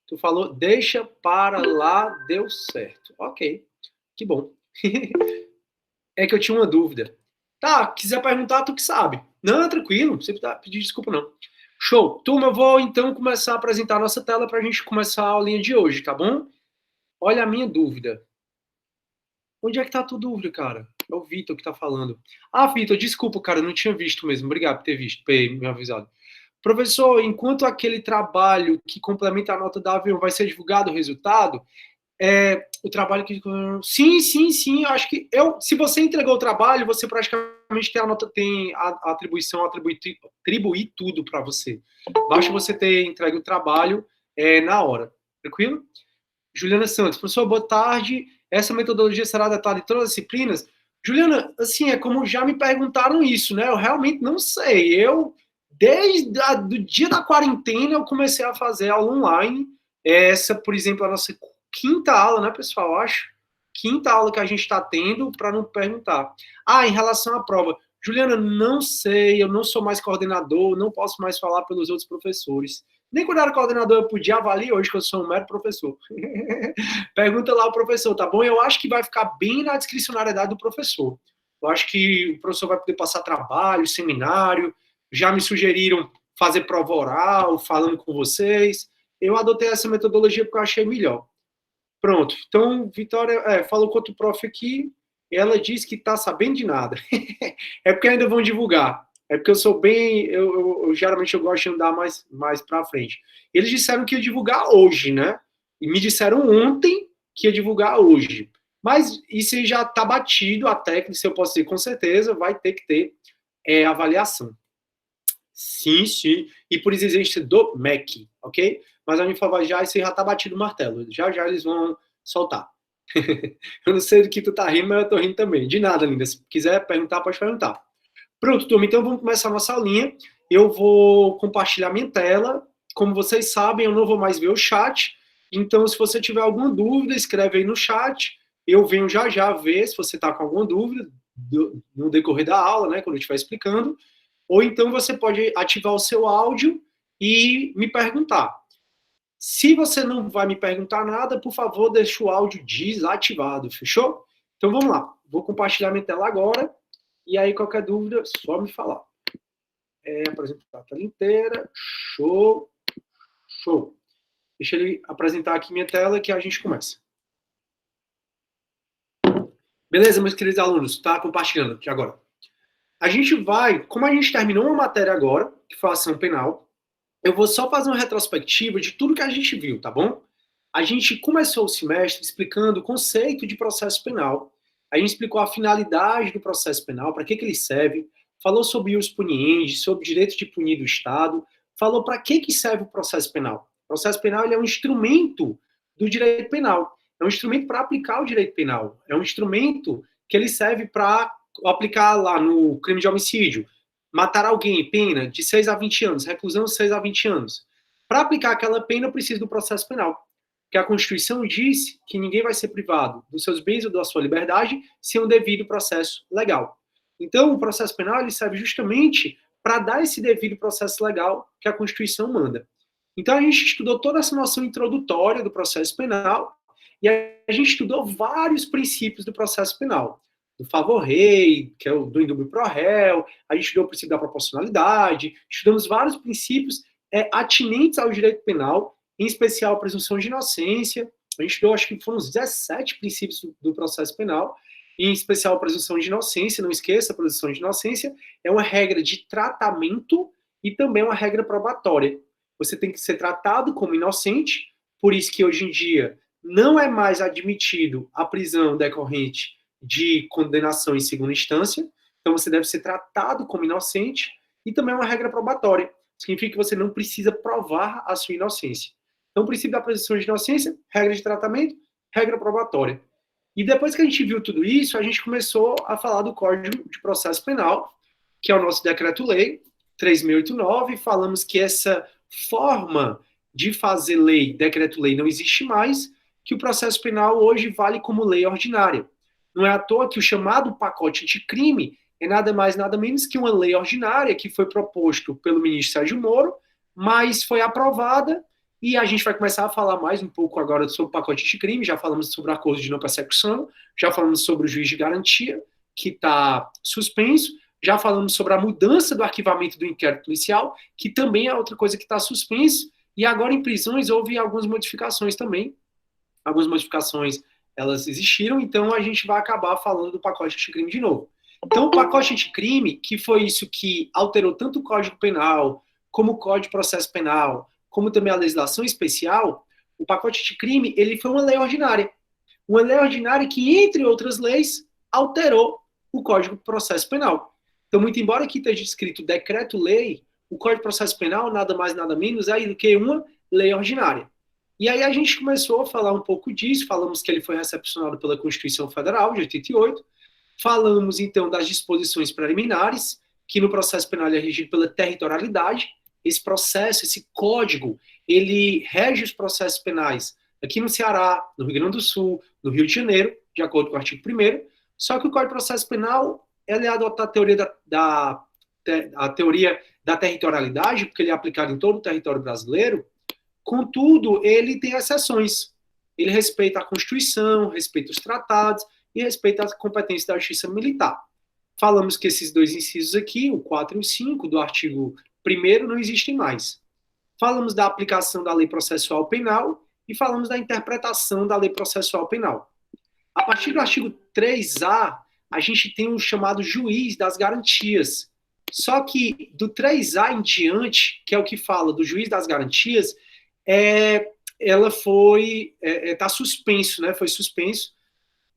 Tu falou, deixa para lá, deu certo. Ok, que bom. É que eu tinha uma dúvida. Tá, quiser perguntar, tu que sabe. Não, tranquilo, não precisa pedir desculpa, não. Show. Turma, eu vou então começar a apresentar a nossa tela para a gente começar a aulinha de hoje, tá bom? Olha a minha dúvida. Onde é que tá a tua dúvida, cara? É o Vitor que tá falando. Ah, Vitor, desculpa, cara, eu não tinha visto mesmo. Obrigado por ter visto, por ter me avisado. Professor, enquanto aquele trabalho que complementa a nota da avião vai ser divulgado o resultado, o trabalho que... Sim, eu acho que... se você entregou o trabalho, você praticamente tem a nota, tem a atribuição, atribuir tudo para você. Basta você ter entregue o trabalho na hora. Tranquilo? Juliana Santos, professor, boa tarde. Essa metodologia será adotada em todas as disciplinas? Juliana, assim, é como já me perguntaram isso, né? Eu realmente não sei. Desde o dia da quarentena, eu comecei a fazer aula online. Essa, por exemplo, a nossa quinta aula, né, pessoal? Eu acho. Quinta aula que a gente está tendo, para não perguntar. Ah, em relação à prova. Juliana, não sei, eu não sou mais coordenador, não posso mais falar pelos outros professores. Nem quando era coordenador eu podia avaliar, hoje que eu sou um mero professor. Pergunta lá ao professor, tá bom? Eu acho que vai ficar bem na discricionariedade do professor. Eu acho que o professor vai poder passar trabalho, seminário, já me sugeriram fazer prova oral, falando com vocês. Eu adotei essa metodologia porque eu achei melhor. Pronto. Então, Vitória falou com outro prof aqui, ela disse que está sabendo de nada. É porque ainda vão divulgar. É porque eu sou bem... geralmente eu gosto de andar mais para frente. Eles disseram que ia divulgar hoje, né? E me disseram ontem que ia divulgar hoje. Mas isso já está batido, a técnica, eu posso dizer com certeza, vai ter que ter avaliação. Sim. E por exigência do MEC, ok? Mas a Unifavar já, isso já está batido o martelo. Já eles vão soltar. Eu não sei do que tu tá rindo, mas eu tô rindo também. De nada, linda. Se quiser perguntar, pode perguntar. Pronto, turma. Então vamos começar a nossa aulinha. Eu vou compartilhar minha tela. Como vocês sabem, eu não vou mais ver o chat. Então, se você tiver alguma dúvida, escreve aí no chat. Eu venho já ver se você está com alguma dúvida no decorrer da aula, né? Quando eu estiver explicando. Ou então você pode ativar o seu áudio e me perguntar. Se você não vai me perguntar nada, por favor, deixe o áudio desativado, fechou? Então vamos lá. Vou compartilhar minha tela agora. E aí, qualquer dúvida, só me falar. Apresentar a tela inteira. Show. Deixa ele apresentar aqui minha tela que a gente começa. Beleza, meus queridos alunos? Tá compartilhando aqui agora. A gente vai, como a gente terminou uma matéria agora, que foi a ação penal, eu vou só fazer uma retrospectiva de tudo que a gente viu, tá bom? A gente começou o semestre explicando o conceito de processo penal. A gente explicou a finalidade do processo penal, para que ele serve, falou sobre os puniendi, sobre o direito de punir do Estado, falou para que serve o processo penal. O processo penal ele é um instrumento do direito penal, é um instrumento para aplicar o direito penal, é um instrumento que ele serve para aplicar lá no crime de homicídio, matar alguém, pena de 6 a 20 anos, reclusão de 6 a 20 anos. Para aplicar aquela pena, precisa do processo penal. Porque a Constituição diz que ninguém vai ser privado dos seus bens ou da sua liberdade sem um devido processo legal. Então, o processo penal ele serve justamente para dar esse devido processo legal que a Constituição manda. Então, a gente estudou toda essa noção introdutória do processo penal e a gente estudou vários princípios do processo penal. Do favor rei, que é o do indúbio pro réu, a gente estudou o princípio da proporcionalidade, estudamos vários princípios atinentes ao direito penal, em especial a presunção de inocência. A gente estudou, acho que foram uns 17 princípios do processo penal, em especial a presunção de inocência. Não esqueça, a presunção de inocência é uma regra de tratamento e também uma regra probatória. Você tem que ser tratado como inocente, por isso que hoje em dia não é mais admitido a prisão decorrente de condenação em segunda instância, então você deve ser tratado como inocente, e também é uma regra probatória, significa que você não precisa provar a sua inocência. Então, o princípio da presunção de inocência, regra de tratamento, regra probatória. E depois que a gente viu tudo isso, a gente começou a falar do Código de Processo Penal, que é o nosso decreto-lei 3.689, falamos que essa forma de fazer lei, decreto-lei, não existe mais, que o processo penal hoje vale como lei ordinária. Não é à toa que o chamado pacote anticrime é nada mais, nada menos que uma lei ordinária que foi proposto pelo ministro Sérgio Moro, mas foi aprovada E a gente vai começar a falar mais um pouco agora sobre o pacote de crime. Já falamos sobre o acordo de não persecução, já falamos sobre o juiz de garantia, que está suspenso, já falamos sobre a mudança do arquivamento do inquérito policial, que também é outra coisa que está suspenso. E agora em prisões houve algumas modificações também. Algumas modificações elas existiram, então a gente vai acabar falando do pacote anticrime de novo. Então, o pacote anticrime, que foi isso que alterou tanto o Código Penal, como o Código de Processo Penal, como também a legislação especial, o pacote anticrime, ele foi uma lei ordinária. Uma lei ordinária que, entre outras leis, alterou o Código de Processo Penal. Então, muito embora aqui esteja escrito decreto-lei, o Código de Processo Penal nada mais nada menos é do que uma lei ordinária. E aí a gente começou a falar um pouco disso, falamos que ele foi recepcionado pela Constituição Federal de 88, falamos então das disposições preliminares, que no processo penal é regido pela territorialidade. Esse processo, esse código, ele rege os processos penais aqui no Ceará, no Rio Grande do Sul, no Rio de Janeiro, de acordo com o artigo 1º, só que o Código de Processo Penal ele adota a teoria a teoria da territorialidade, porque ele é aplicado em todo o território brasileiro. Contudo, ele tem exceções. Ele respeita a Constituição, respeita os tratados e respeita a competência da Justiça Militar. Falamos que esses dois incisos aqui, o 4 e o 5 do artigo 1º, não existem mais. Falamos da aplicação da Lei Processual Penal e falamos da interpretação da Lei Processual Penal. A partir do artigo 3A, a gente tem o chamado juiz das garantias. Só que do 3A em diante, que é o que fala do juiz das garantias, ela está suspenso, né? Foi suspenso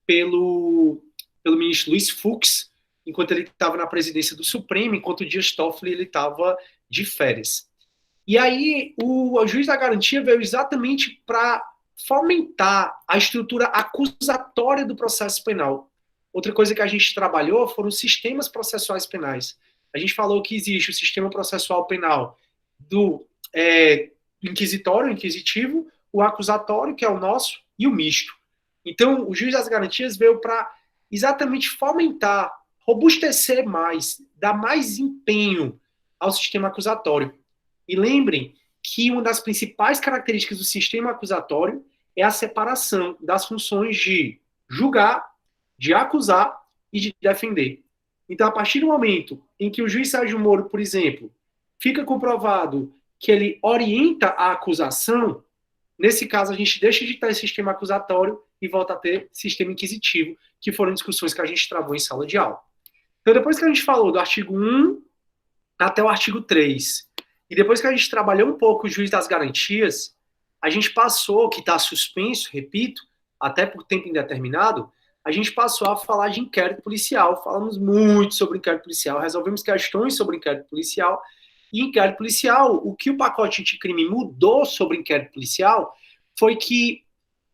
pelo ministro Luiz Fux, enquanto ele estava na presidência do Supremo, enquanto o Dias Toffoli ele estava de férias. E aí o juiz da garantia veio exatamente para fomentar a estrutura acusatória do processo penal. Outra coisa que a gente trabalhou foram os sistemas processuais penais. A gente falou que existe o sistema processual penal do inquisitório, inquisitivo, o acusatório, que é o nosso, e o misto. Então, o juiz das garantias veio para exatamente fomentar, robustecer mais, dar mais empenho ao sistema acusatório. E lembrem que uma das principais características do sistema acusatório é a separação das funções de julgar, de acusar e de defender. Então, a partir do momento em que o juiz Sérgio Moro, por exemplo, fica comprovado que ele orienta a acusação, nesse caso a gente deixa de ter esse sistema acusatório e volta a ter sistema inquisitivo, que foram discussões que a gente travou em sala de aula. Então, depois que a gente falou do artigo 1 até o artigo 3, e depois que a gente trabalhou um pouco o juiz das garantias, a gente passou, que está suspenso, repito, até por tempo indeterminado, a gente passou a falar de inquérito policial. Falamos muito sobre inquérito policial, resolvemos questões sobre inquérito policial. E inquérito policial, o que o pacote anticrime mudou sobre inquérito policial foi que,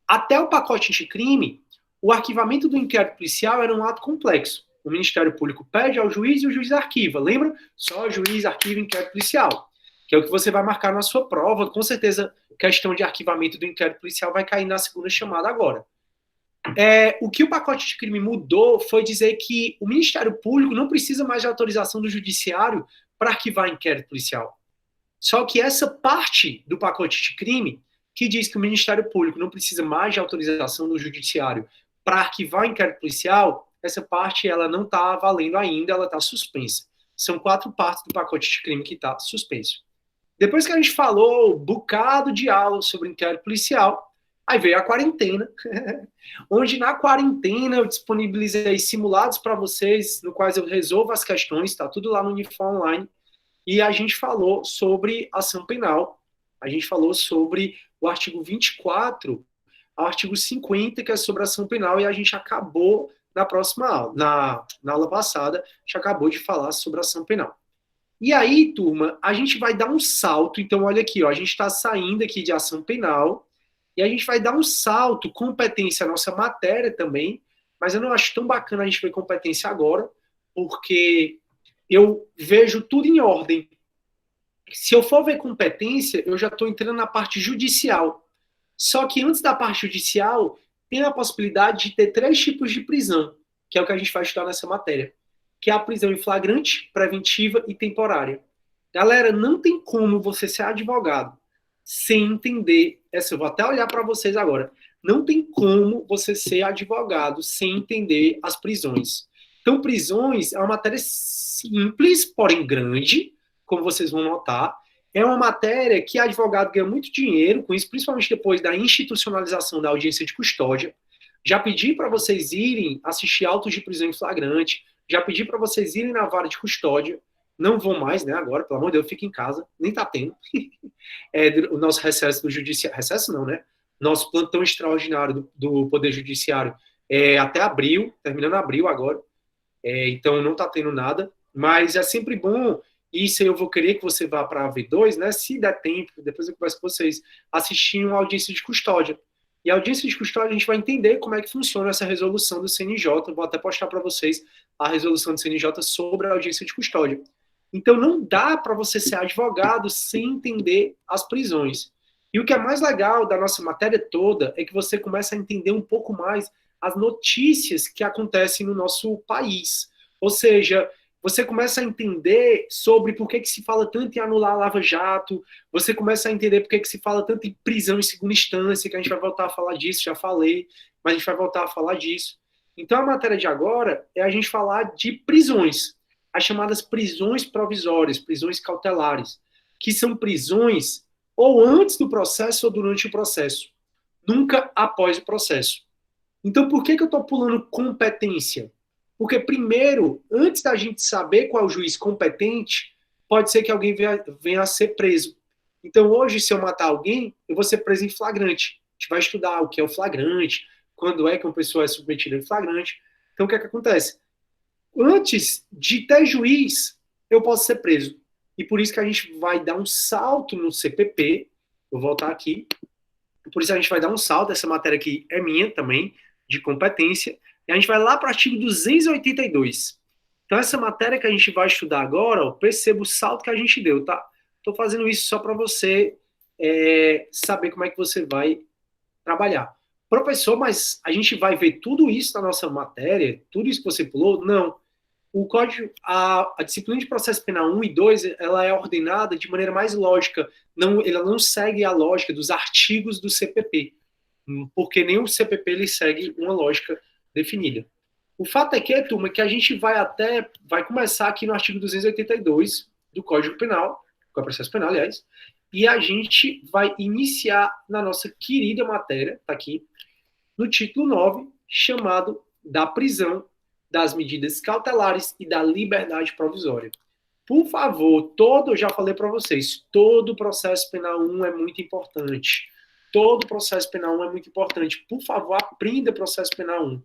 até o pacote anticrime, o arquivamento do inquérito policial era um ato complexo. O Ministério Público pede ao juiz e o juiz arquiva. Lembra? Só o juiz arquiva inquérito policial, que é o que você vai marcar na sua prova. Com certeza, questão de arquivamento do inquérito policial vai cair na segunda chamada agora. O que o pacote de crime mudou foi dizer que o Ministério Público não precisa mais de autorização do Judiciário para arquivar inquérito policial. Só que essa parte do pacote de crime, que diz que o Ministério Público não precisa mais de autorização do Judiciário para arquivar inquérito policial, essa parte ela não está valendo ainda, ela está suspensa. São 4 partes do pacote de crime que está suspenso. Depois que a gente falou um bocado de aula sobre inquérito policial, aí veio a quarentena, onde na quarentena eu disponibilizei simulados para vocês, no quais eu resolvo as questões, está tudo lá no Unifor Online, e a gente falou sobre ação penal, a gente falou sobre o artigo 24 ao artigo 50, que é sobre ação penal, e a gente acabou na próxima aula, na aula passada, a gente acabou de falar sobre ação penal. E aí, turma, a gente vai dar um salto, então olha aqui, ó, a gente está saindo aqui de ação penal, e a gente vai dar um salto, competência, a nossa matéria também, mas eu não acho tão bacana a gente ver competência agora, porque eu vejo tudo em ordem. Se eu for ver competência, eu já estou entrando na parte judicial. Só que antes da parte judicial, tem a possibilidade de ter 3 tipos de prisão, que é o que a gente vai estudar nessa matéria, que é a prisão em flagrante, preventiva e temporária. Galera, não tem como você ser advogado, sem entender. Eu vou até olhar para vocês agora. Não tem como você ser advogado sem entender as prisões. Então, prisões é uma matéria simples, porém grande, como vocês vão notar. É uma matéria que advogado ganha muito dinheiro com isso, principalmente depois da institucionalização da audiência de custódia. Já pedi para vocês irem assistir autos de prisão em flagrante, já pedi para vocês irem na vara de custódia. Não vão mais, né? Agora, pelo amor de Deus, fica em casa, nem tá tendo. O nosso recesso do judiciário, recesso não, né? Nosso plantão extraordinário do Poder Judiciário é até abril, terminando abril agora. Então não tá tendo nada, mas é sempre bom. Isso eu vou querer que você vá para a V2, né? Se der tempo, depois eu converso com vocês, assistir uma audiência de custódia. E a audiência de custódia a gente vai entender como é que funciona essa resolução do CNJ. Eu vou até postar para vocês a resolução do CNJ sobre a audiência de custódia. Então não dá para você ser advogado sem entender as prisões. E o que é mais legal da nossa matéria toda é que você começa a entender um pouco mais as notícias que acontecem no nosso país. Ou seja, você começa a entender sobre por que se fala tanto em anular a Lava Jato, você começa a entender por que se fala tanto em prisão em segunda instância, que a gente vai voltar a falar disso, já falei, mas a gente vai voltar a falar disso. Então a matéria de agora é a gente falar de prisões, as chamadas prisões provisórias, prisões cautelares, que são prisões ou antes do processo ou durante o processo, nunca após o processo. Então, por que eu estou pulando competência? Porque, primeiro, antes da gente saber qual é o juiz competente, pode ser que alguém venha a ser preso. Então, hoje, se eu matar alguém, eu vou ser preso em flagrante. A gente vai estudar o que é o flagrante, quando é que uma pessoa é submetida em flagrante. Então, o que é que acontece? Antes de ter juiz, eu posso ser preso. E por isso que a gente vai dar um salto no CPP. Vou voltar aqui. Por isso a gente vai dar um salto. Essa matéria aqui é minha também, de competência. E a gente vai lá para o artigo 282. Então, essa matéria que a gente vai estudar agora, ó, perceba o salto que a gente deu, tá? Estou fazendo isso só para você saber como é que você vai trabalhar. Professor, mas a gente vai ver tudo isso na nossa matéria? Tudo isso que você pulou? Não. O código, a disciplina de processo penal 1 e 2, ela é ordenada de maneira mais lógica. Ela não segue a lógica dos artigos do CPP, porque nem o CPP ele segue uma lógica definida. O fato é que, turma, que a gente vai começar aqui no artigo 282 do Código Penal, do Processo Penal, aliás, e a gente vai iniciar na nossa querida matéria, tá aqui, no título 9, chamado da prisão, das medidas cautelares e da liberdade provisória. Por favor, eu já falei para vocês, todo processo penal 1 é muito importante. Todo processo penal 1 é muito importante. Por favor, aprenda processo penal 1.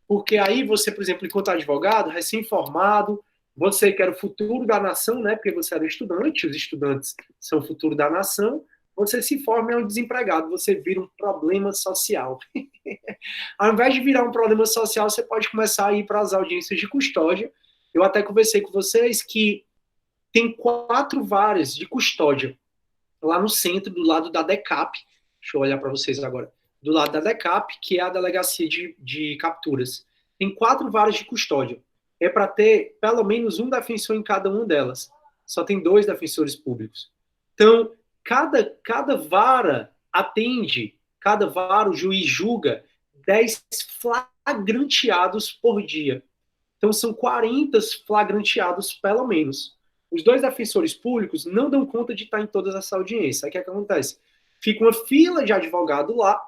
Porque aí você, por exemplo, enquanto advogado, recém-formado, você que era o futuro da nação, né? Porque você era estudante, os estudantes são o futuro da nação, você se forma e é um desempregado, você vira um problema social. Ao invés de virar um problema social, você pode começar a ir para as audiências de custódia. Eu até conversei com vocês que tem 4 varas de custódia lá no centro, do lado da DECAP. Deixa eu olhar para vocês agora. Do lado da DECAP, que é a delegacia de capturas. Tem 4 varas de custódia. É para ter pelo menos um defensor em cada uma delas. Só tem 2 defensores públicos. Então, cada vara atende, cada vara o juiz julga 10 flagranteados por dia. Então, são 40 flagranteados, pelo menos. Os 2 defensores públicos não dão conta de estar em todas essas audiências. Aí o que acontece? Fica uma fila de advogado lá,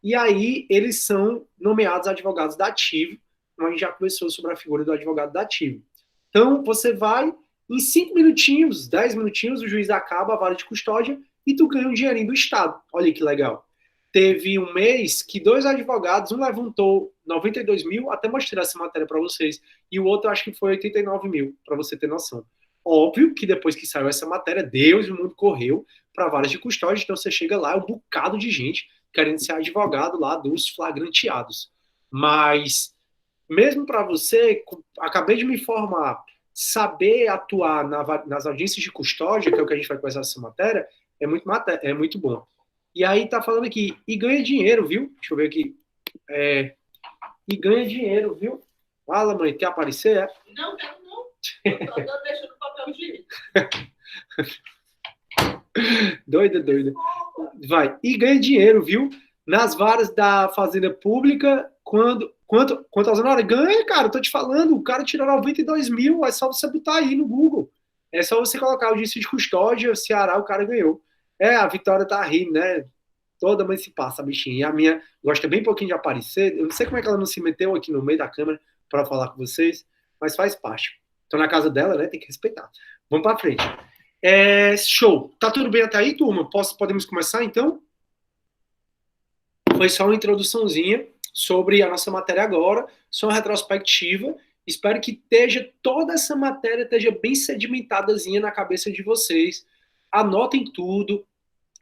e aí eles são nomeados advogados dativos, como a gente já conversou sobre a figura do advogado dativo. Então, você vai, em 5 minutinhos, 10 minutinhos, o juiz acaba a vara de custódia e tu ganha um dinheirinho do Estado. Olha que legal. Teve um mês que 2 advogados, um levantou 92 mil, até mostrei essa matéria para vocês, e o outro acho que foi 89 mil, para você ter noção. Óbvio que depois que saiu essa matéria, Deus e o mundo correu para varas de custódia, então você chega lá, é um bocado de gente querendo ser advogado lá dos flagranteados. Mas, mesmo para você, acabei de me formar, saber atuar nas audiências de custódia, que é o que a gente vai conversar nessa matéria, é muito bom. E aí tá falando aqui, e ganha dinheiro, viu? Deixa eu ver aqui. E ganha dinheiro, viu? Fala, mãe, quer aparecer? Não, quero não. Eu tô deixando o papel higiênico. Doida, doida. Vai. E ganha dinheiro, viu? Nas varas da Fazenda Pública, quantas horas? Ganha, cara, eu tô te falando. O cara tirou 92 mil, é só você botar aí no Google. É só você colocar o disse de custódia, Ceará, o cara ganhou. É, a Vitória tá rindo, né? Toda mãe se passa, bichinha. E a minha gosta bem pouquinho de aparecer. Eu não sei como é que ela não se meteu aqui no meio da câmera para falar com vocês, mas faz parte. Tô na casa dela, né? Tem que respeitar. Vamos para frente. Show. Tá tudo bem até aí, turma? Podemos começar, então? Foi só uma introduçãozinha sobre a nossa matéria agora, só uma retrospectiva. Espero que toda essa matéria esteja bem sedimentadazinha na cabeça de vocês. Anotem tudo,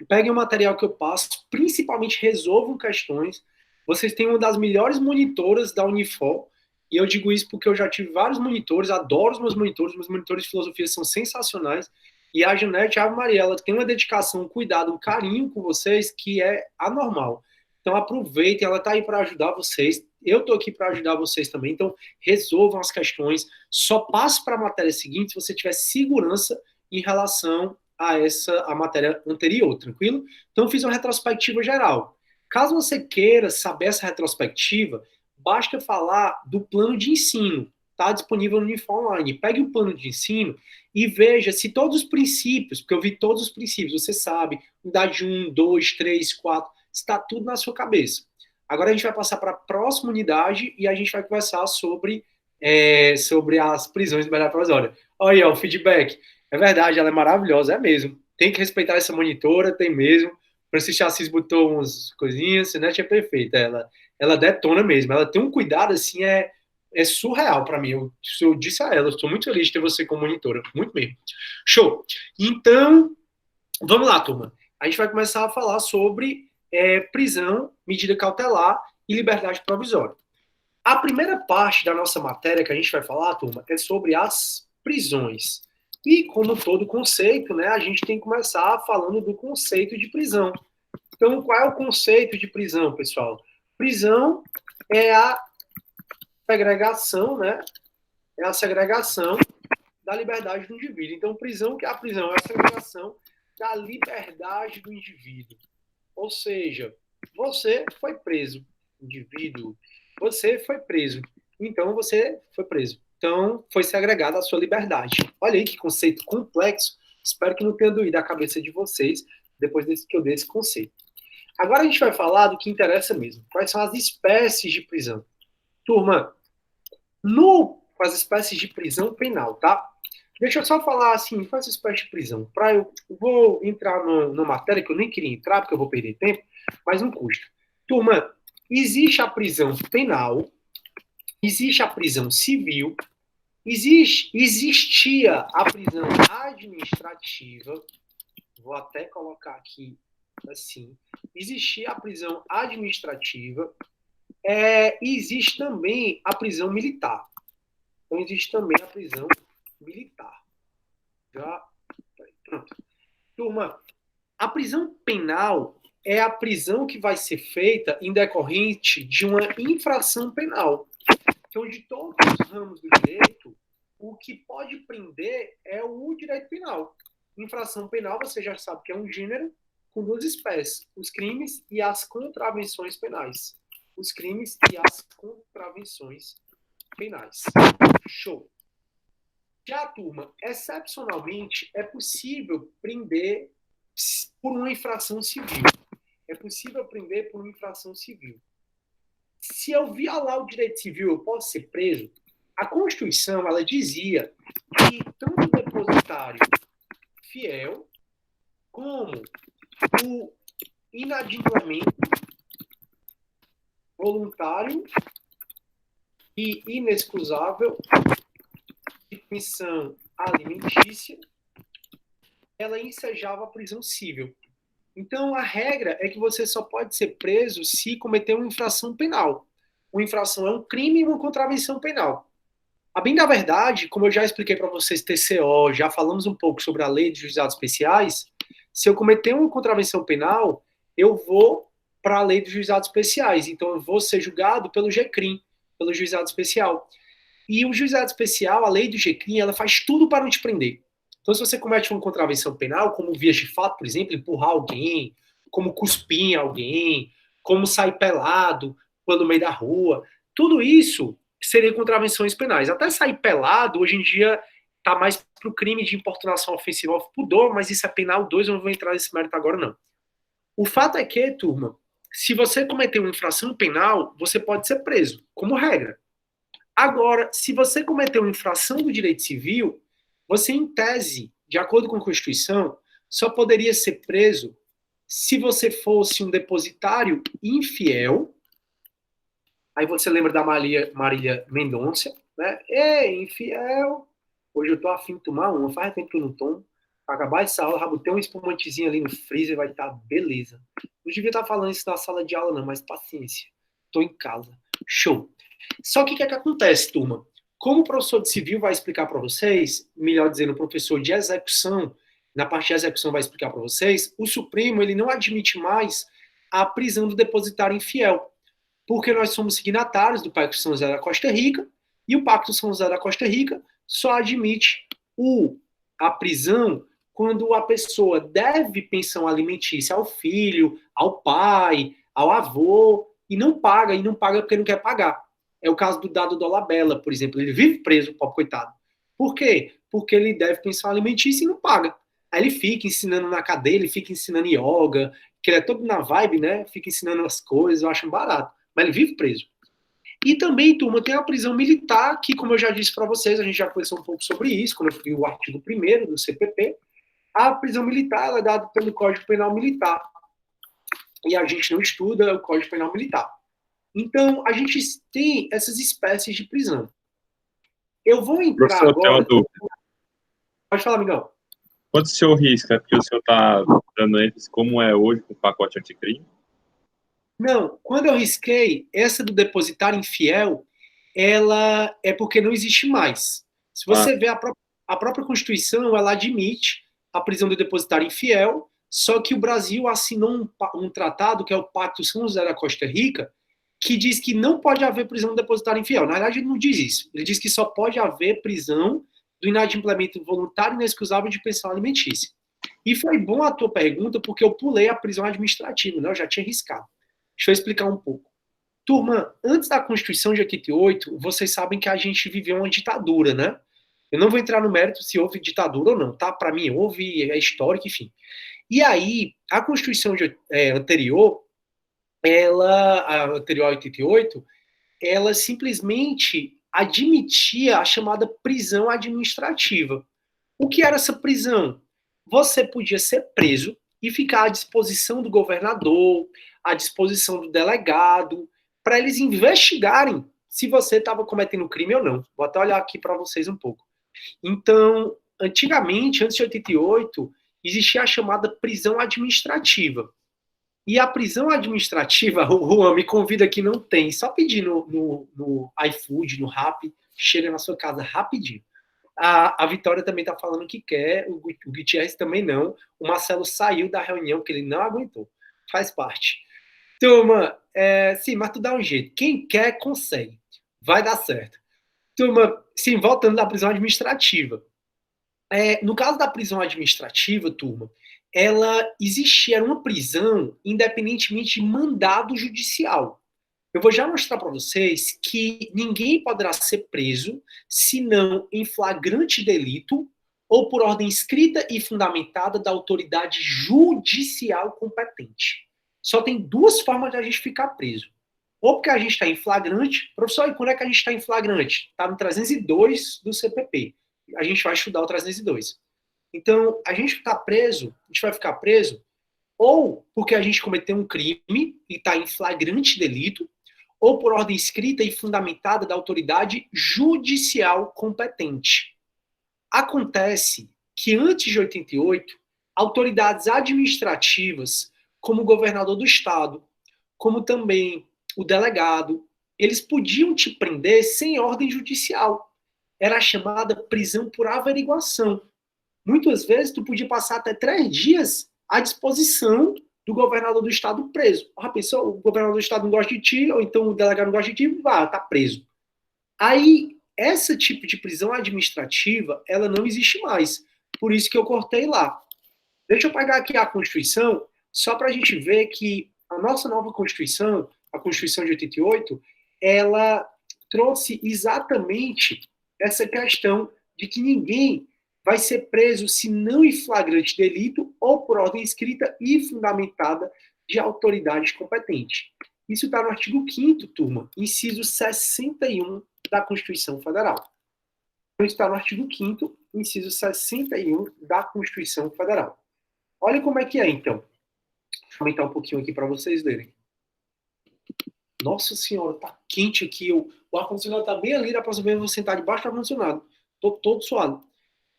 peguem o material que eu passo, principalmente resolvam questões. Vocês têm uma das melhores monitoras da Unifor, e eu digo isso porque eu já tive vários monitores, adoro os meus monitores de filosofia são sensacionais, e a Janete e a Mariela têm uma dedicação, um cuidado, um carinho com vocês que é anormal. Então aproveitem, ela está aí para ajudar vocês, eu estou aqui para ajudar vocês também, então resolvam as questões, só passe para a matéria seguinte se você tiver segurança em relação a matéria anterior, tranquilo? Então eu fiz uma retrospectiva geral. Caso você queira saber essa retrospectiva, basta falar do plano de ensino. Está disponível no Unifor Online. Pegue o plano de ensino e veja se todos os princípios, porque eu vi todos os princípios, você sabe, unidade 1, 2, 3, 4, está tudo na sua cabeça. Agora a gente vai passar para a próxima unidade e a gente vai conversar sobre as prisões de liberdade provisória. Olha aí, o feedback. É verdade, ela é maravilhosa, é mesmo. Tem que respeitar essa monitora, tem mesmo. Francisco Assis botou umas coisinhas, a Net é perfeita. Ela detona mesmo. Ela tem um cuidado, assim, é surreal para mim. Eu disse a ela, eu estou muito feliz de ter você como monitora. Muito mesmo. Show. Então, vamos lá, turma. A gente vai começar a falar sobre prisão, medida cautelar e liberdade provisória. A primeira parte da nossa matéria que a gente vai falar, turma, é sobre as prisões. E, como todo conceito, né, a gente tem que começar falando do conceito de prisão. Então, qual é o conceito de prisão, pessoal? Prisão é a segregação, né? É a segregação da liberdade do indivíduo. Então, prisão é a segregação da liberdade do indivíduo. Ou seja, você foi preso, indivíduo. Você foi preso. Então, você foi preso. Então, foi segregada a sua liberdade. Olha aí que conceito complexo. Espero que não tenha doído a cabeça de vocês depois que eu dei esse conceito. Agora a gente vai falar do que interessa mesmo. Quais são as espécies de prisão? Turma, as espécies de prisão penal, tá? Deixa eu só falar assim, quais espécies de prisão? Eu vou entrar numa matéria que eu nem queria entrar, porque eu vou perder tempo, mas não custa. Turma, existe a prisão penal, existe a prisão civil, existia a prisão administrativa, vou até colocar aqui assim, existia a prisão administrativa, existe também a prisão militar. Então, existe também a prisão militar. Pronto. Turma, a prisão penal é a prisão que vai ser feita em decorrente de uma infração penal. Então, de todos os ramos do direito, o que pode prender é o direito penal. Infração penal, você já sabe que é um gênero com duas espécies, os crimes e as contravenções penais. Os crimes e as contravenções penais. Show. Já, turma, excepcionalmente, é possível prender por uma infração civil. É possível prender por uma infração civil. Se eu violar o direito civil, eu posso ser preso? A Constituição, ela dizia que tanto o depositário fiel como o inadimplemento voluntário e inexcusável de missão alimentícia, ela ensejava a prisão civil. Então, a regra é que você só pode ser preso se cometer uma infração penal. Uma infração é um crime e uma contravenção penal. A bem da verdade, como eu já expliquei para vocês, TCO, já falamos um pouco sobre a lei de juizados especiais, se eu cometer uma contravenção penal, eu vou para a lei de juizados especiais. Então, eu vou ser julgado pelo GCRIM, pelo juizado especial. E o juizado especial, a lei do GCRIM, ela faz tudo para não te prender. Então, se você comete uma contravenção penal, como vias de fato, por exemplo, empurrar alguém, como cuspir em alguém, como sair pelado pelo meio da rua, tudo isso seria contravenções penais. Até sair pelado, hoje em dia, está mais para o crime de importunação ofensiva ao pudor, mas isso é penal 2, eu não vou entrar nesse mérito agora, não. O fato é que, turma, se você cometer uma infração penal, você pode ser preso, como regra. Agora, se você cometer uma infração do direito civil, você, em tese, de acordo com a Constituição, só poderia ser preso se você fosse um depositário infiel. Aí você lembra da Marília Mendonça, né? Ei, infiel, hoje eu tô afim de tomar uma, faz tempo que eu não tomo. Pra acabar essa aula, rabotei um espumantezinho ali no freezer, vai estar beleza. Não devia estar falando isso na sala de aula, não, mas paciência. Tô em casa. Show. Só que o que é que acontece, turma? Como o professor de civil vai explicar para vocês, melhor dizendo, o professor de execução, na parte de execução vai explicar para vocês, o Supremo ele não admite mais a prisão do depositário infiel, porque nós somos signatários do Pacto de São José da Costa Rica, e o Pacto de São José da Costa Rica só admite a prisão quando a pessoa deve pensão alimentícia ao filho, ao pai, ao avô, e não paga porque não quer pagar. É o caso do Dado Dolabella, por exemplo. Ele vive preso, o pobre coitado. Por quê? Porque ele deve pensão alimentícia e não paga. Aí ele fica ensinando na cadeia, ele fica ensinando yoga, que ele é todo na vibe, né? Fica ensinando as coisas, eu acho barato. Mas ele vive preso. E também, turma, tem a prisão militar, que, como eu já disse para vocês, a gente já conversou um pouco sobre isso, quando eu fui o artigo 1º do CPP. A prisão militar ela é dada pelo Código Penal Militar. E a gente não estuda o Código Penal Militar. Então, a gente tem essas espécies de prisão. Eu vou entrar Professor, agora... tenho uma dúvida. Pode falar, amigão. Quanto o senhor risca? É porque o senhor está dando ênfase como é hoje com o pacote anticrime? Não, quando eu risquei, essa do depositário infiel, ela é porque não existe mais. Se você vê a própria Constituição, ela admite a prisão do depositário infiel, só que o Brasil assinou um tratado, que é o Pacto São José da Costa Rica, que diz que não pode haver prisão do depositário infiel. Na verdade, ele não diz isso. Ele diz que só pode haver prisão do inadimplemento voluntário e inexcusável de pensão alimentícia. E foi bom a tua pergunta, porque eu pulei a prisão administrativa, né? Eu já tinha riscado. Deixa eu explicar um pouco. Turma, antes da Constituição de 88, vocês sabem que a gente viveu uma ditadura, né? Eu não vou entrar no mérito se houve ditadura ou não, tá? Para mim, houve, é histórico, enfim. E aí, a Constituição anterior, a anterior a 88, ela simplesmente admitia a chamada prisão administrativa. O que era essa prisão? Você podia ser preso e ficar à disposição do governador, à disposição do delegado, para eles investigarem se você estava cometendo crime ou não. Vou até olhar aqui para vocês um pouco. Então, antigamente, antes de 88, existia a chamada prisão administrativa. E a prisão administrativa, o Juan me convida que não tem, só pedir no iFood, no Rappi, chega na sua casa rapidinho. A Vitória também está falando que quer, o Gutierrez também não. O Marcelo saiu da reunião, porque ele não aguentou. Faz parte. Turma, sim, mas tu dá um jeito. Quem quer, consegue. Vai dar certo. Turma, sim, voltando da prisão administrativa. No caso da prisão administrativa, turma, ela existia, era uma prisão independentemente de mandado judicial. Eu vou já mostrar para vocês que ninguém poderá ser preso senão em flagrante delito ou por ordem escrita e fundamentada da autoridade judicial competente. Só tem duas formas de a gente ficar preso. Ou porque a gente está em flagrante. Professor, e quando é que a gente está em flagrante? Está no 302 do CPP. A gente vai estudar o 302. Então, a gente está preso, a gente vai ficar preso ou porque a gente cometeu um crime e está em flagrante delito, ou por ordem escrita e fundamentada da autoridade judicial competente. Acontece que antes de 88, autoridades administrativas, como o governador do estado, como também o delegado, eles podiam te prender sem ordem judicial. Era a chamada prisão por averiguação. Muitas vezes tu podia passar até 3 dias à disposição do governador do estado preso. Ah, pensou, o governador do estado não gosta de ti, ou então o delegado não gosta de ti, vá, tá preso. Aí, esse tipo de prisão administrativa, ela não existe mais. Por isso que eu cortei lá. Deixa eu pegar aqui a Constituição, só para a gente ver que a nossa nova Constituição, a Constituição de 88, ela trouxe exatamente essa questão de que ninguém vai ser preso se não em flagrante delito ou por ordem escrita e fundamentada de autoridade competente. Isso está no artigo 5º, turma, inciso 61 da Constituição Federal. Então, está no artigo 5º, inciso 61 da Constituição Federal. Olha como é que é, então. Deixa eu aumentar um pouquinho aqui para vocês lerem. Nossa senhora, tá quente aqui. O ar-condicionado tá bem ali, dá pra saber, eu vou sentar debaixo do ar-condicionado. Tô todo suado.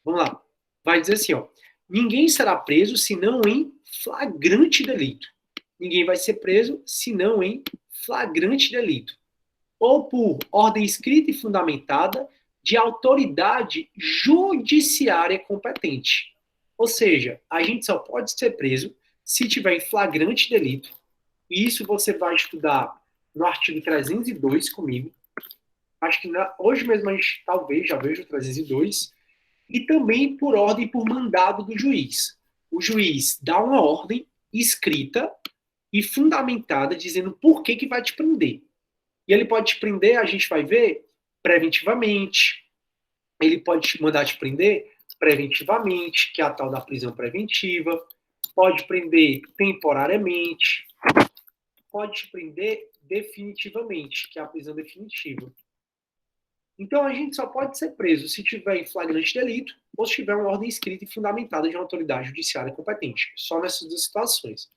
Vamos lá. Vai dizer assim, ó. Ninguém será preso senão em flagrante delito. Ninguém vai ser preso senão em flagrante delito. Ou por ordem escrita e fundamentada de autoridade judiciária competente. Ou seja, a gente só pode ser preso se tiver em flagrante delito. E isso você vai estudar no artigo 302 comigo. Acho que hoje mesmo a gente talvez já veja o 302. E também por ordem por mandado do juiz. O juiz dá uma ordem escrita e fundamentada dizendo por que vai te prender. E ele pode te prender, a gente vai ver, preventivamente. Ele pode te mandar te prender preventivamente, que é a tal da prisão preventiva. Pode prender temporariamente. Pode te prender definitivamente, que é a prisão definitiva. Então, a gente só pode ser preso se tiver em flagrante delito ou se tiver uma ordem escrita e fundamentada de uma autoridade judiciária competente. Só nessas duas situações.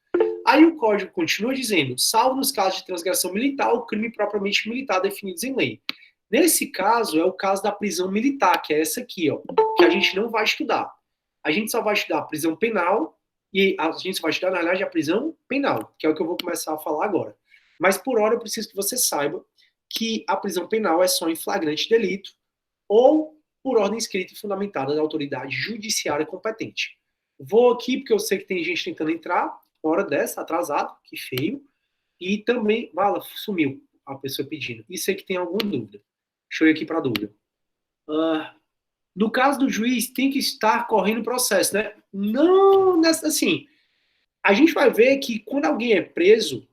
Aí o Código continua dizendo, salvo nos casos de transgressão militar ou crime propriamente militar definidos em lei. Nesse caso, é o caso da prisão militar, que é essa aqui, ó, que a gente não vai estudar. A gente só vai estudar a prisão penal e a gente só vai estudar, na verdade, a prisão penal, que é o que eu vou começar a falar agora. Mas, por hora, eu preciso que você saiba que a prisão penal é só em flagrante delito ou por ordem escrita e fundamentada da autoridade judiciária competente. Vou aqui, porque eu sei que tem gente tentando entrar, uma hora dessa, atrasado, que feio, e também, sumiu a pessoa pedindo. E sei que tem alguma dúvida. Deixa eu ir aqui para a dúvida. No caso do juiz, tem que estar correndo o processo, né? Não, assim, a gente vai ver que quando alguém é preso,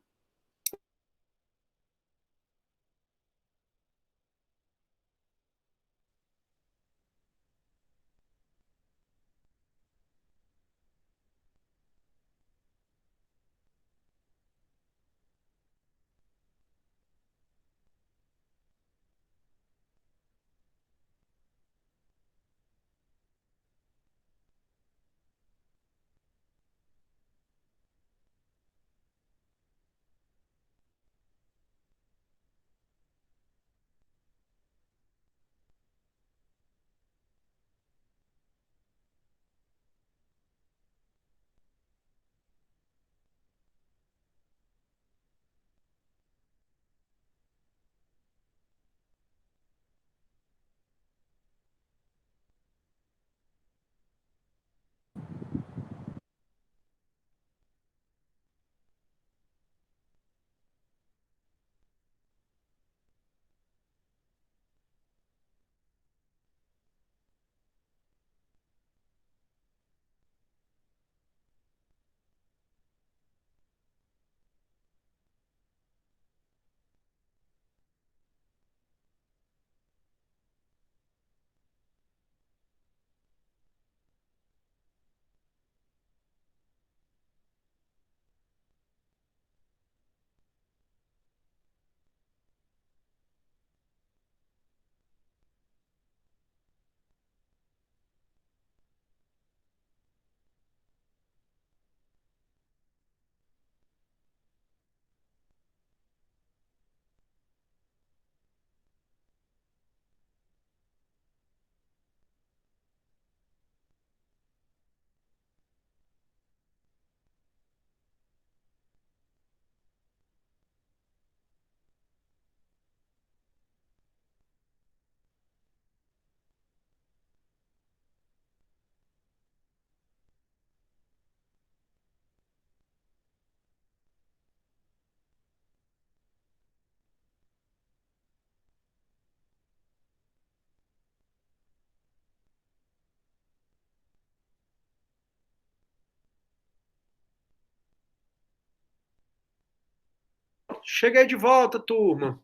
Cheguei de volta, turma.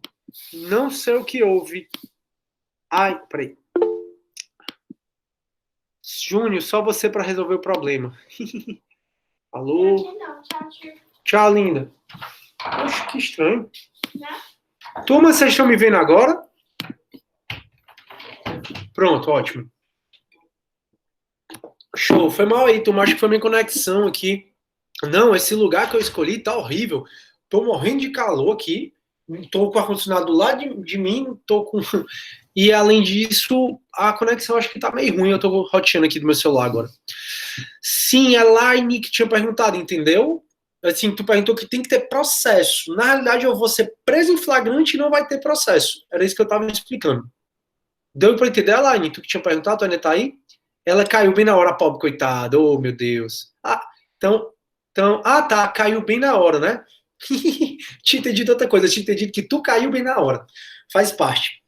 Não sei o que houve. Ai, peraí. Júnior, só você para resolver o problema. Alô? Não, tchau, tio. Tchau, linda. Poxa, que estranho. Turma, vocês estão me vendo agora? Pronto, ótimo. Show. Foi mal aí, turma. Acho que foi minha conexão aqui. Não, esse lugar que eu escolhi tá horrível. Tô morrendo de calor aqui. Tô com o ar-condicionado do lado de mim. Tô com... E, além disso, a conexão acho que tá meio ruim. Eu tô roteando aqui do meu celular agora. Sim, a Elaine que tinha perguntado, entendeu? Assim, tu perguntou que tem que ter processo. Na realidade, eu vou ser preso em flagrante e não vai ter processo. Era isso que eu tava explicando. Deu pra entender, Elaine? Tu que tinha perguntado, tu ainda tá aí? Ela caiu bem na hora, pobre coitada. Oh, meu Deus. Ah, então... Ah, tá, caiu bem na hora, né? Tinha entendido outra coisa, tinha entendido que tu caiu bem na hora. Faz parte.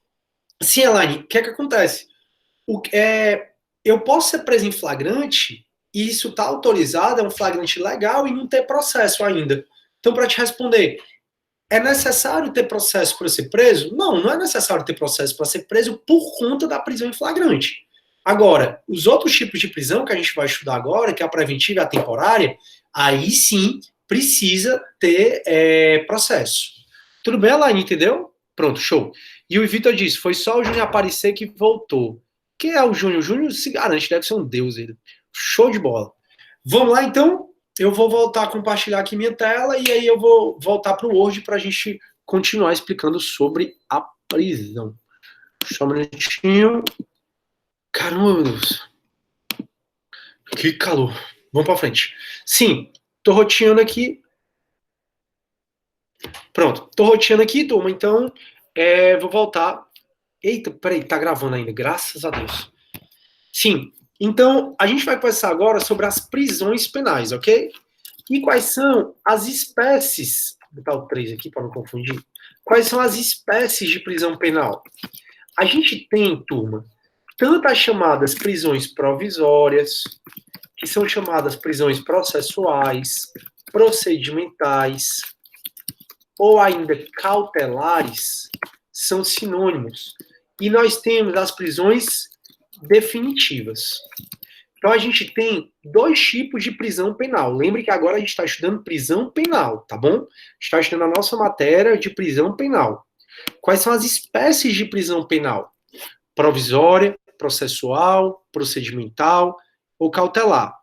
Sim, Elaine, o que é que acontece? Eu posso ser preso em flagrante e isso está autorizado, é um flagrante legal e não ter processo ainda. Então, para te responder, é necessário ter processo para ser preso? Não, não é necessário ter processo para ser preso por conta da prisão em flagrante. Agora, os outros tipos de prisão que a gente vai estudar agora, que é a preventiva e a temporária, aí sim precisa ter processo. Tudo bem, Elaine, entendeu? Pronto, show. E o Vitor disse, foi só o Júnior aparecer que voltou. Quem é o Júnior? O Júnior se garante, deve ser um deus ele. Show de bola. Vamos lá, então? Eu vou voltar a compartilhar aqui minha tela e aí eu vou voltar para o Word para a gente continuar explicando sobre a prisão. Só um minutinho. Caramba, meu Deus. Que calor. Vamos para frente. Sim, tô roteando aqui. Pronto, tô roteando aqui, turma. Então, vou voltar. Eita, peraí, tá gravando ainda, graças a Deus. Sim, então a gente vai conversar agora sobre as prisões penais, ok? E quais são as espécies, vou botar o 3 aqui para não confundir, quais são as espécies de prisão penal? A gente tem, turma, tanto as chamadas prisões provisórias, que são chamadas prisões processuais, procedimentais, ou ainda cautelares, são sinônimos. E nós temos as prisões definitivas. Então, a gente tem dois tipos de prisão penal. Lembre que agora a gente está estudando prisão penal, tá bom? Está estudando a nossa matéria de prisão penal. Quais são as espécies de prisão penal? Provisória, processual, procedimental ou cautelar.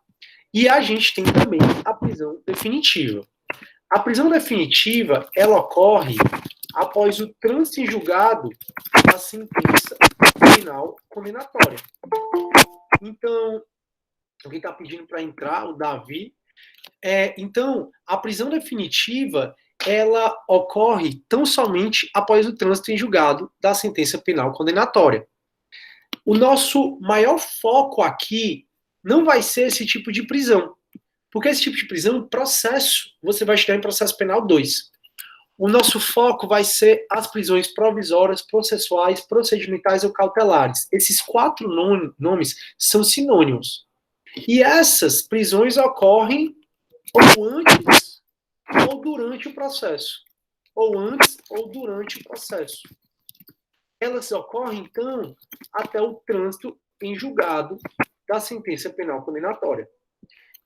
E a gente tem também a prisão definitiva. A prisão definitiva, ela ocorre após o trânsito em julgado da sentença penal condenatória. Então, alguém está pedindo para entrar, o Davi. Então, a prisão definitiva, ela ocorre tão somente após o trânsito em julgado da sentença penal condenatória. O nosso maior foco aqui não vai ser esse tipo de prisão, porque esse tipo de prisão, processo, você vai estudar em processo penal 2. O nosso foco vai ser as prisões provisórias, processuais, procedimentais ou cautelares. Esses 4 nomes são sinônimos. E essas prisões ocorrem ou antes ou durante o processo. Ou antes ou durante o processo. Elas ocorrem, então, até o trânsito em julgado da sentença penal condenatória.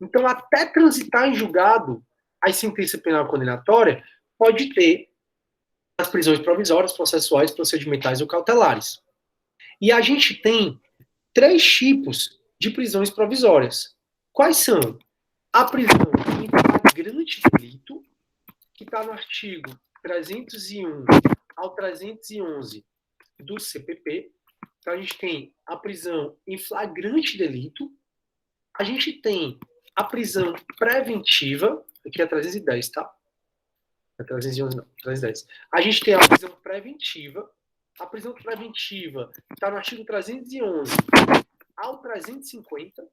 Então, até transitar em julgado a sentença penal condenatória, pode ter as prisões provisórias, processuais, procedimentais ou cautelares. E a gente tem 3 tipos de prisões provisórias. Quais são? A prisão em flagrante delito, que está no artigo 301 ao 311 do CPP. Então, a gente tem a prisão em flagrante delito. A gente tem a prisão preventiva, aqui é 310, tá? É 311 não, 310. A gente tem a prisão preventiva. A prisão preventiva está no artigo 311 ao 350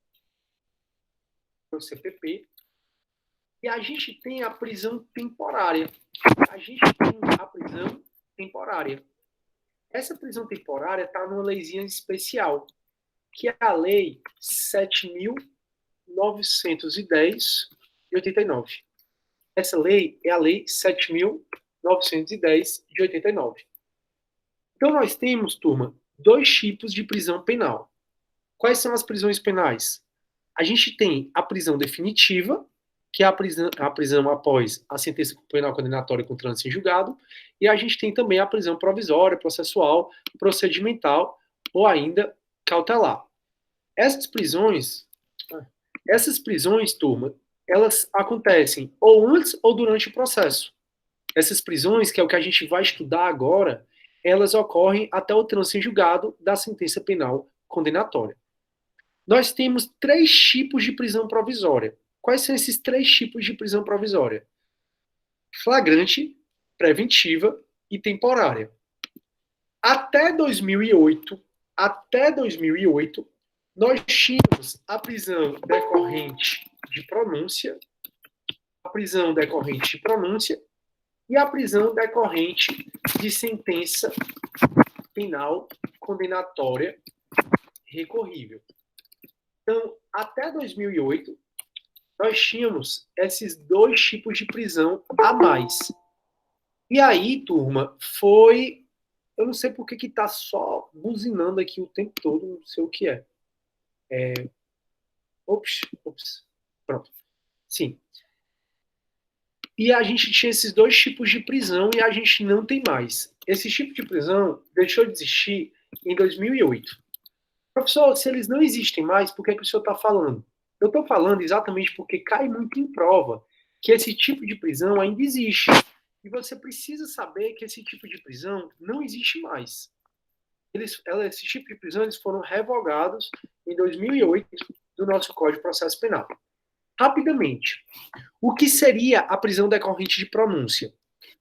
do CPP. E a gente tem a prisão temporária. A gente tem a prisão temporária. Essa prisão temporária está numa leizinha especial, que é a Lei 7.910 de 89. Essa lei é a Lei 7.910 910 de 89. Então, nós temos, turma, dois tipos de prisão penal. Quais são as prisões penais? A gente tem a prisão definitiva, que é a prisão após a sentença penal condenatória com trânsito em julgado, e a gente tem também a prisão provisória, processual, procedimental ou ainda cautelar. Essas prisões, turma, elas acontecem ou antes ou durante o processo. Essas prisões, que é o que a gente vai estudar agora, elas ocorrem até o trânsito em julgado da sentença penal condenatória. Nós temos 3 tipos de prisão provisória. Quais são esses 3 tipos de prisão provisória? Flagrante, preventiva e temporária. Até 2008, nós tínhamos a prisão decorrente de pronúncia, a prisão decorrente de pronúncia e a prisão decorrente de sentença penal condenatória recorrível. Então, até 2008, nós tínhamos esses 2 tipos de prisão a mais. E aí, turma, foi... Eu não sei por que tá só buzinando aqui o tempo todo, não sei o que é. Ops. Pronto. Sim. E a gente tinha esses 2 tipos de prisão e a gente não tem mais. Esse tipo de prisão deixou de existir em 2008. Professor, se eles não existem mais, por que o senhor está falando? Eu estou falando exatamente porque cai muito em prova que esse tipo de prisão ainda existe. E você precisa saber que esse tipo de prisão não existe mais. Esse tipo de prisão eles foram revogados em 2008 do nosso Código de Processo Penal. Rapidamente, o que seria a prisão decorrente de pronúncia?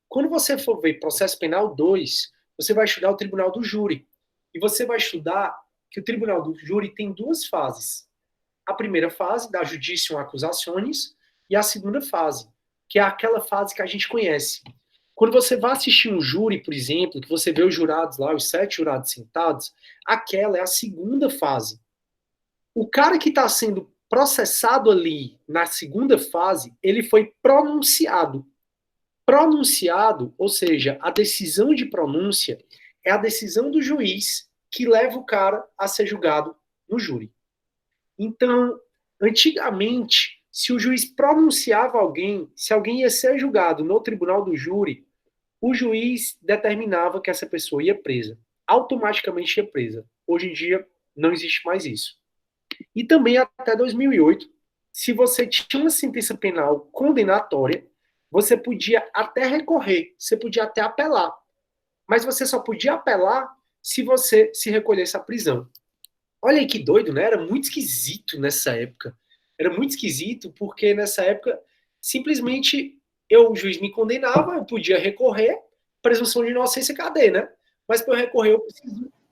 Quando você for ver Processo Penal 2, você vai estudar o Tribunal do Júri. E você vai estudar que o Tribunal do Júri tem 2 fases. A primeira fase, da Judicium Accusationis, e a segunda fase, que é aquela fase que a gente conhece. Quando você vai assistir um júri, por exemplo, que você vê os jurados lá, os 7 jurados sentados, aquela é a segunda fase. O cara que está sendo processado ali na segunda fase, ele foi pronunciado. Pronunciado, ou seja, a decisão de pronúncia é a decisão do juiz que leva o cara a ser julgado no júri. Então, antigamente, se o juiz pronunciava alguém, se alguém ia ser julgado no tribunal do júri, o juiz determinava que essa pessoa ia presa. Automaticamente ia presa. Hoje em dia, não existe mais isso. E também até 2008, se você tinha uma sentença penal condenatória, você podia até recorrer, você podia até apelar. Mas você só podia apelar se você se recolhesse à prisão. Olha aí que doido, né? Era muito esquisito nessa época. Era muito esquisito porque nessa época, simplesmente, o juiz me condenava, eu podia recorrer, presunção de inocência, cadê, né? Mas para eu recorrer, eu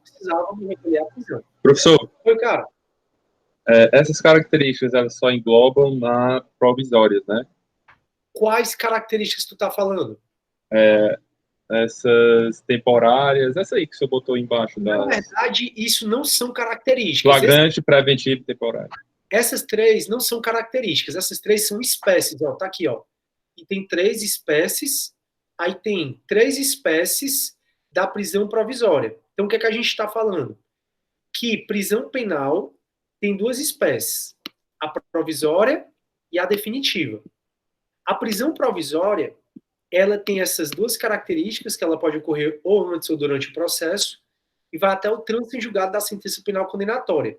precisava me recolher à prisão. Professor, Oi, cara. Essas características elas só englobam na provisórias, né? Quais características tu tá falando? Essas temporárias, essa aí que o senhor botou embaixo. Na verdade, isso não são características. Flagrante, preventivo e temporário. Essas 3 não são características, essas 3 são espécies, ó, tá aqui, ó. E tem 3 espécies, aí tem 3 espécies da prisão provisória. Então, o que é que a gente está falando? Que prisão penal tem 2 espécies, a provisória e a definitiva. A prisão provisória, ela tem essas 2 características, que ela pode ocorrer ou antes ou durante o processo, e vai até o trânsito em julgado da sentença penal condenatória.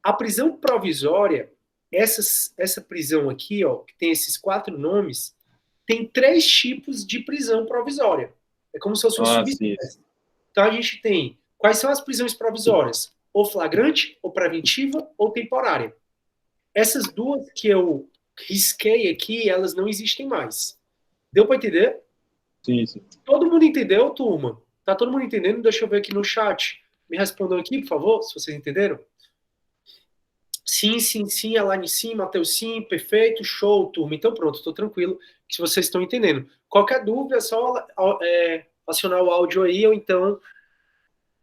A prisão provisória, essa prisão aqui, ó, que tem esses 4 nomes, tem 3 tipos de prisão provisória. É como se fosse um subespécie. Então a gente tem, quais são as prisões provisórias? Ou flagrante, ou preventiva, ou temporária. Essas 2 que eu risquei aqui, elas não existem mais. Deu para entender? Sim. Todo mundo entendeu, turma? Tá todo mundo entendendo? Deixa eu ver aqui no chat. Me respondam aqui, por favor, se vocês entenderam. Sim, Alane sim, Matheus sim, perfeito, show, turma. Então pronto, estou tranquilo se vocês estão entendendo. Qualquer dúvida é só acionar o áudio aí, ou então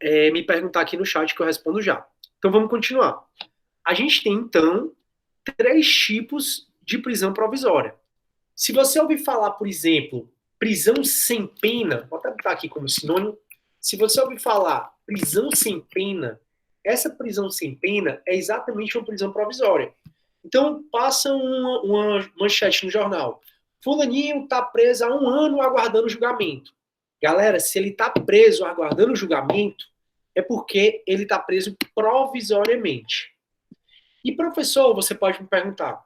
me perguntar aqui no chat que eu respondo já. Então vamos continuar. A gente tem, então, 3 tipos de prisão provisória. Se você ouvir falar, por exemplo, prisão sem pena, vou até botar aqui como sinônimo, se você ouvir falar prisão sem pena, essa prisão sem pena é exatamente uma prisão provisória. Então, passa uma manchete no jornal. Fulaninho está preso há 1 ano aguardando julgamento. Galera, se ele está preso aguardando julgamento, é porque ele está preso provisoriamente. E, professor, você pode me perguntar,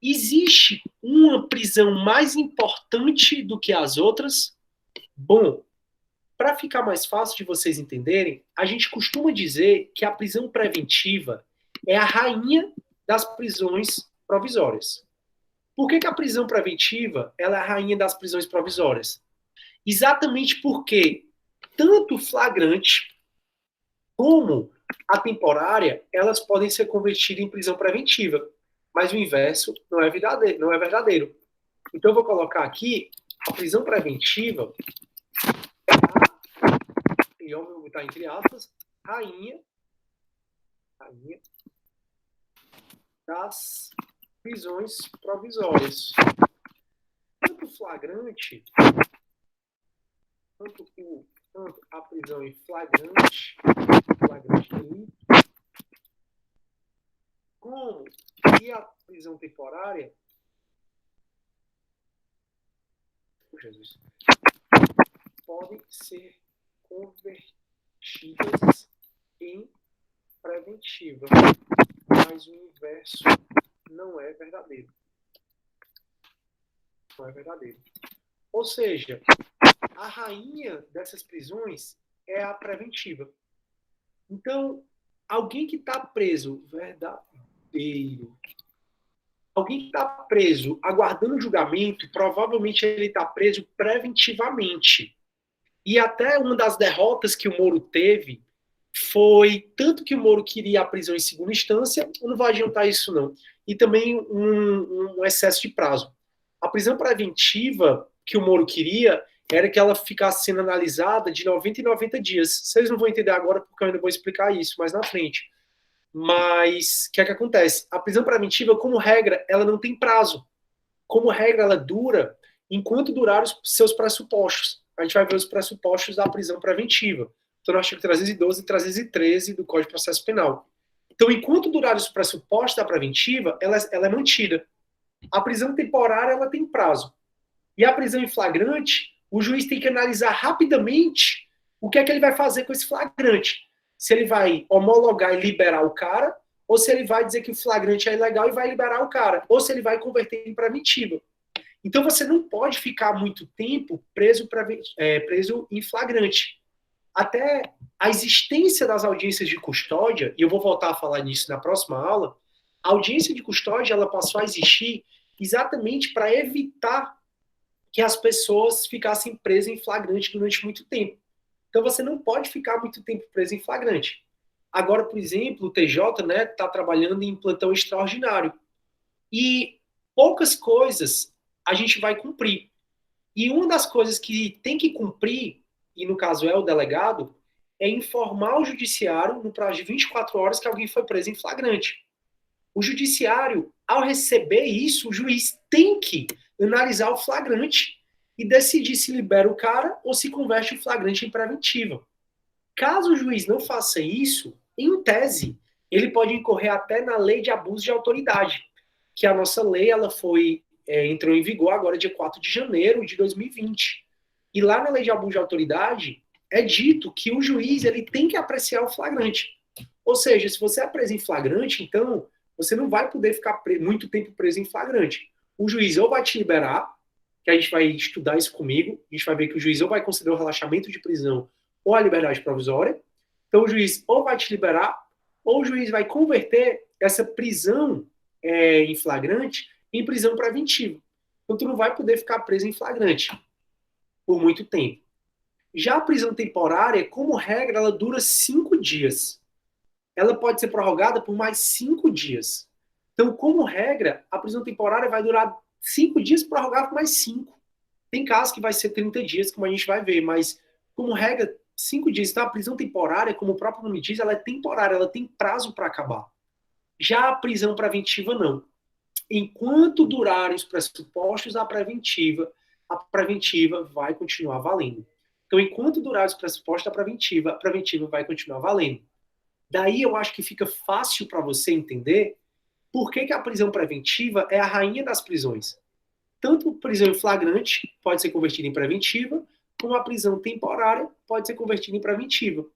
existe uma prisão mais importante do que as outras? Bom, para ficar mais fácil de vocês entenderem, a gente costuma dizer que a prisão preventiva é a rainha das prisões provisórias. Por que a prisão preventiva ela é a rainha das prisões provisórias? Exatamente porque tanto o flagrante como a temporária, elas podem ser convertidas em prisão preventiva. Mas o inverso não é verdadeiro. Não é verdadeiro. Então eu vou colocar aqui a prisão preventiva, e eu vou botar entre aspas, rainha das prisões provisórias. Tanto o flagrante, tanto a prisão em flagrante delito, como e a prisão temporária, Jesus, podem ser convertidas em preventiva, mas o inverso não é verdadeiro. Não é verdadeiro. Ou seja, a rainha dessas prisões é a preventiva. Então, alguém que está preso, alguém que está preso aguardando julgamento, provavelmente ele está preso preventivamente. E até uma das derrotas que o Moro teve foi tanto que o Moro queria a prisão em segunda instância, eu não vou adiantar isso não, e também um excesso de prazo. A prisão preventiva que o Moro queria era que ela ficasse sendo analisada de 90 em 90 dias. Vocês não vão entender agora porque eu ainda vou explicar isso mais na frente. Mas o que é que acontece? A prisão preventiva, como regra, ela não tem prazo. Como regra, ela dura enquanto durar os seus pressupostos. A gente vai ver os pressupostos da prisão preventiva. Então, no artigo 312 e 313 do Código de Processo Penal. Então, enquanto durar os pressupostos da preventiva, ela é mantida. A prisão temporária, ela tem prazo. E a prisão em flagrante, o juiz tem que analisar rapidamente o que é que ele vai fazer com esse flagrante. Se ele vai homologar e liberar o cara, ou se ele vai dizer que o flagrante é ilegal e vai liberar o cara, ou se ele vai converter em preventiva. Então você não pode ficar muito tempo preso em flagrante. Até a existência das audiências de custódia, e eu vou voltar a falar nisso na próxima aula, a audiência de custódia ela passou a existir exatamente para evitar que as pessoas ficassem presas em flagrante durante muito tempo. Então você não pode ficar muito tempo preso em flagrante. Agora, por exemplo, o TJ está trabalhando em plantão extraordinário. E poucas coisas a gente vai cumprir. E uma das coisas que tem que cumprir, e no caso é o delegado, é informar o judiciário no prazo de 24 horas que alguém foi preso em flagrante. O judiciário, ao receber isso, o juiz tem que analisar o flagrante e decidir se libera o cara ou se converte o flagrante em preventiva. Caso o juiz não faça isso, em tese, ele pode incorrer até na lei de abuso de autoridade, que a nossa lei ela entrou em vigor agora dia 4 de janeiro de 2020. E lá na lei de abuso de autoridade é dito que o juiz ele tem que apreciar o flagrante. Ou seja, se você é preso em flagrante, então você não vai poder ficar muito tempo preso em flagrante. O juiz ou vai te liberar, que a gente vai estudar isso comigo, a gente vai ver que o juiz ou vai considerar o relaxamento de prisão ou a liberdade provisória. Então o juiz ou vai te liberar, ou o juiz vai converter essa prisão em flagrante em prisão preventiva. Então tu não vai poder ficar preso em flagrante por muito tempo. Já a prisão temporária, como regra, ela dura 5 dias. Ela pode ser prorrogada por mais 5 dias. Então, como regra, a prisão temporária vai durar 5 dias, prorrogada por mais 5. Tem casos que vai ser 30 dias, como a gente vai ver, mas, como regra, 5 dias. Então, a prisão temporária, como o próprio nome diz, ela é temporária, ela tem prazo para acabar. Já a prisão preventiva, não. Enquanto durarem os pressupostos da preventiva, a preventiva vai continuar valendo. Então, enquanto durar os pressupostos da preventiva, a preventiva vai continuar valendo. Daí eu acho que fica fácil para você entender por que a prisão preventiva é a rainha das prisões. Tanto prisão em flagrante pode ser convertida em preventiva, como a prisão temporária pode ser convertida em preventiva.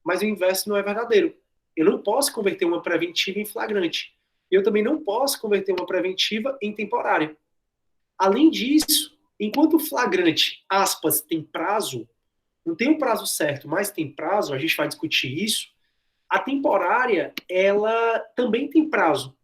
Mas o inverso não é verdadeiro. Eu não posso converter uma preventiva em flagrante. Eu também não posso converter uma preventiva em temporária. Além disso, enquanto o flagrante, aspas, tem prazo, não tem um prazo certo, mas tem prazo, a gente vai discutir isso, a temporária, ela também tem prazo.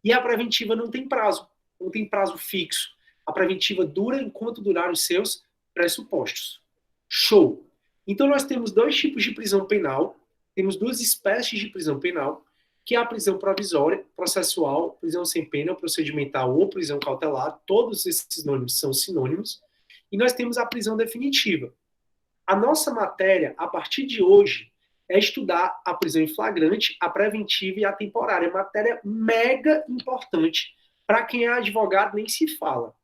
E a preventiva não tem prazo, não tem prazo fixo. A preventiva dura enquanto durar os seus pressupostos. Show! Então nós temos dois tipos de prisão penal, temos duas espécies de prisão penal, que é a prisão provisória, processual, prisão sem pena, procedimental ou prisão cautelar, todos esses sinônimos são sinônimos, e nós temos a prisão definitiva. A nossa matéria, a partir de hoje, é estudar a prisão em flagrante, a preventiva e a temporária. Matéria mega importante. Para quem é advogado, nem se fala.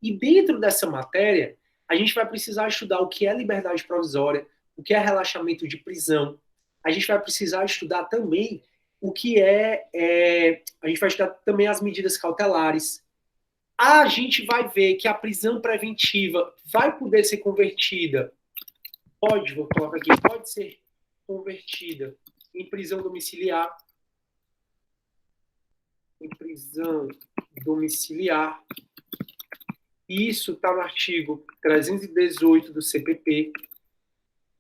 E dentro dessa matéria, a gente vai precisar estudar o que é liberdade provisória, o que é relaxamento de prisão. A gente vai precisar estudar também o que a gente vai estudar também as medidas cautelares. A gente vai ver que a prisão preventiva vai poder ser convertida, vou colocar aqui, pode ser convertida em prisão domiciliar. Em prisão domiciliar. Isso está no artigo 318 do CPP.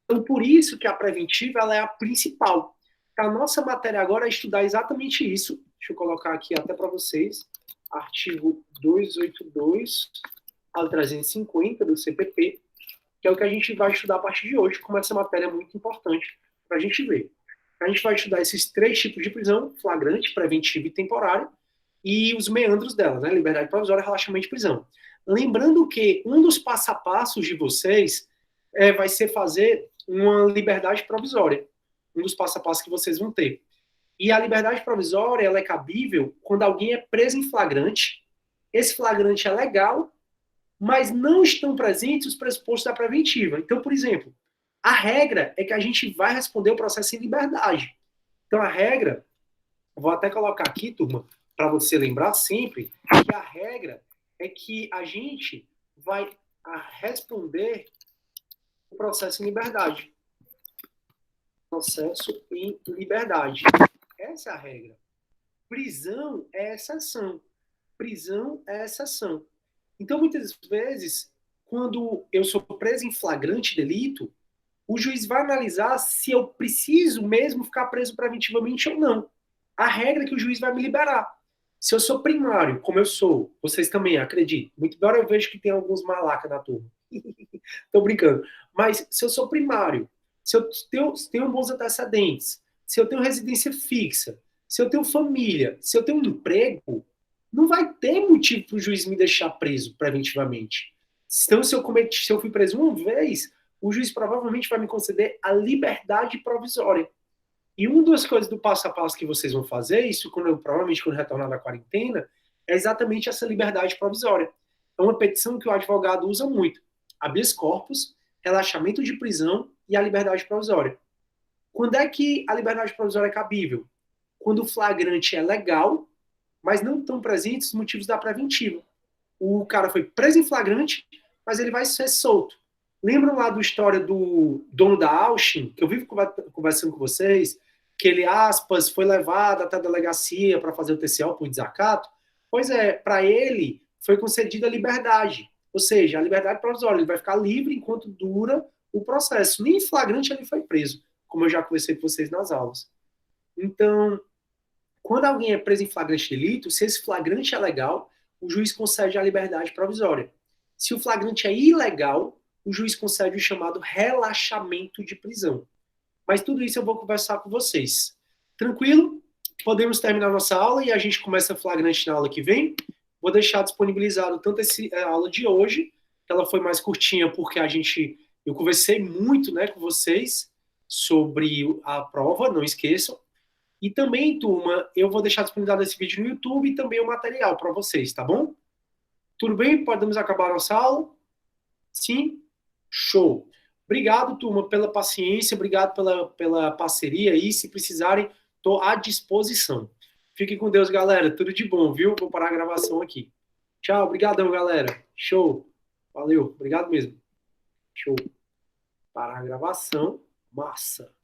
Então, por isso que a preventiva ela é a principal. A nossa matéria agora é estudar exatamente isso. Deixa eu colocar aqui até para vocês. Artigo 282 ao 350 do CPP, que é o que a gente vai estudar a partir de hoje, como essa matéria é muito importante para a gente ver. A gente vai estudar esses três tipos de prisão: flagrante, preventiva e temporária, e os meandros dela, né? Liberdade provisória, relaxamento de prisão. Lembrando que um dos passo a passos de vocês vai ser fazer uma liberdade provisória. Um dos passo a passos que vocês vão ter. E a liberdade provisória ela é cabível quando alguém é preso em flagrante. Esse flagrante é legal, mas não estão presentes os pressupostos da preventiva. Então, por exemplo, a regra é que a gente vai responder o processo em liberdade. Então, a regra, vou até colocar aqui, turma, para você lembrar sempre, que a regra é que a gente vai responder o processo em liberdade. Processo em liberdade. Essa é a regra. Prisão é exceção. Prisão é exceção. Então, muitas vezes, quando eu sou preso em flagrante delito, o juiz vai analisar se eu preciso mesmo ficar preso preventivamente ou não. A regra é que o juiz vai me liberar. Se eu sou primário, como eu sou, vocês também acreditam. Muito embora eu vejo que tem alguns malacas na turma. Tô brincando. Mas se eu sou primário, se eu tenho bons antecedentes, se eu tenho residência fixa, se eu tenho família, se eu tenho um emprego, não vai ter motivo para o juiz me deixar preso preventivamente. Então, se eu fui preso uma vez, o juiz provavelmente vai me conceder a liberdade provisória. E uma das coisas do passo a passo que vocês vão fazer, isso provavelmente quando retornar da quarentena, é exatamente essa liberdade provisória. É uma petição que o advogado usa muito. Habeas corpus, relaxamento de prisão e a liberdade provisória. Quando é que a liberdade provisória é cabível? Quando o flagrante é legal, mas não estão presentes os motivos da preventiva. O cara foi preso em flagrante, mas ele vai ser solto. Lembram lá da história do dono da Austin, que eu vivo conversando com vocês, que ele, aspas, foi levado até a delegacia para fazer o TCO por desacato? Pois é, para ele foi concedida a liberdade, ou seja, a liberdade provisória. Ele vai ficar livre enquanto dura o processo. Nem em flagrante ele foi preso, como eu já conversei com vocês nas aulas. Então, quando alguém é preso em flagrante delito, se esse flagrante é legal, o juiz concede a liberdade provisória. Se o flagrante é ilegal, o juiz concede o chamado relaxamento de prisão. Mas tudo isso eu vou conversar com vocês. Tranquilo? Podemos terminar nossa aula e a gente começa flagrante na aula que vem. Vou deixar disponibilizado tanto a aula de hoje, que ela foi mais curtinha porque eu conversei muito, né, com vocês sobre a prova, não esqueçam. E também, turma, eu vou deixar disponibilizado esse vídeo no YouTube e também o material para vocês, tá bom? Tudo bem? Podemos acabar nossa aula? Sim? Show. Obrigado, turma, pela paciência, obrigado pela parceria aí. Se precisarem, estou à disposição. Fiquem com Deus, galera. Tudo de bom, viu? Vou parar a gravação aqui. Tchau, obrigadão, galera. Show. Valeu, obrigado mesmo. Show. Parar a gravação. Massa.